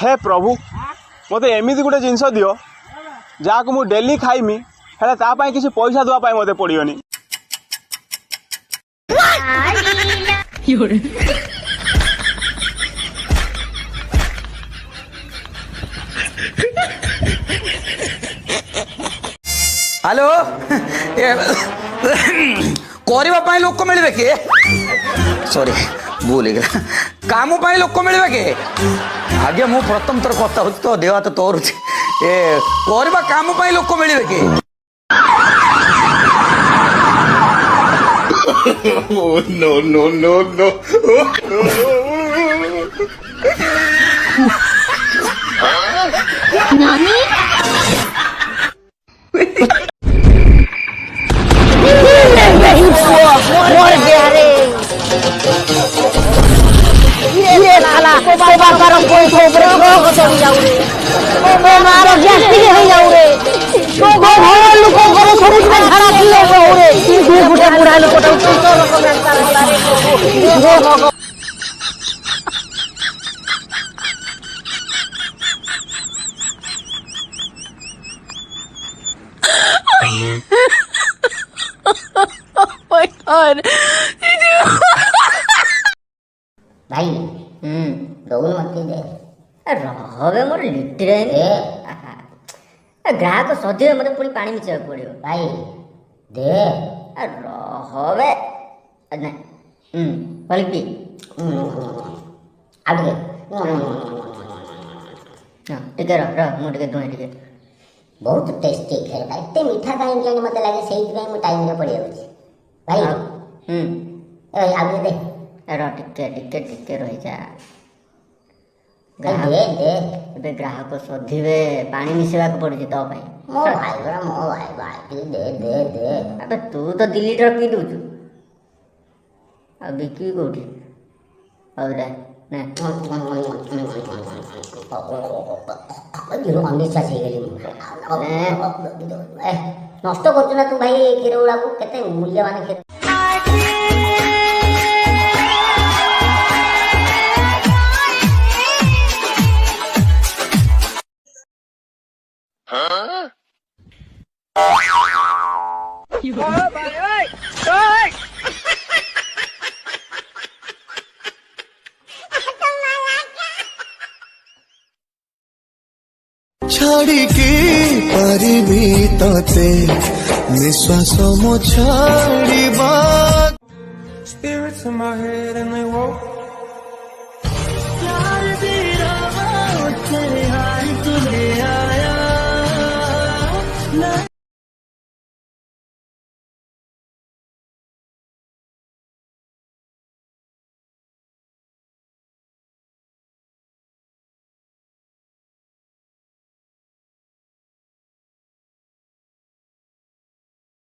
हे प्रभु मत एमती गोटे जिनस दियो जहाँ को मुझे डेली खाइमी है तापाई किसी पैसा देवाई मत पड़ोनी। हेलो करने लोक मिले कि सॉरी भूल गला काम लोक मिले कि आगे मु प्रथम थर कथा हो तो देह हाथ तोरुची करवा काम लोक मिले कि no no no no Nani? ये साला कोबा करम कोई ठोकरे को चली जाऊ रे ओ मारो गैस्ट्रिक हो जाऊ रे तो घर लोक घर छोड़ी के झाड़ा पिए हो रे ये गुटे बुढ़ा लोक तो रकम रे my god भाई दौड़ मत दे रहे मोर लिट्रे ग्राहक सजे मत पुणी पानी मिचेक पड़ो भाई दे रहे भल पी टे रुटे दुहे बहुत टेस्टी है भाई एत मीठा कहीं मत लगे से टाइम पड़ जाऊँ भाई आगे दे टिके रही जा ग्राहक ग्राहक शोधे पानी मिसेवा पड़े तो मो भाई दे दे दे अबे तू तो 2 लीटर पी दूचु आ बिकी कोठी और ने अनिश्वास नष्ट कर तू भाई क्षीर गुड़ा को केते मूल्यवान क्षीर छाड़ी के परिबी तते निश्वास मो छाड़ीबा Spirits in my head and they walk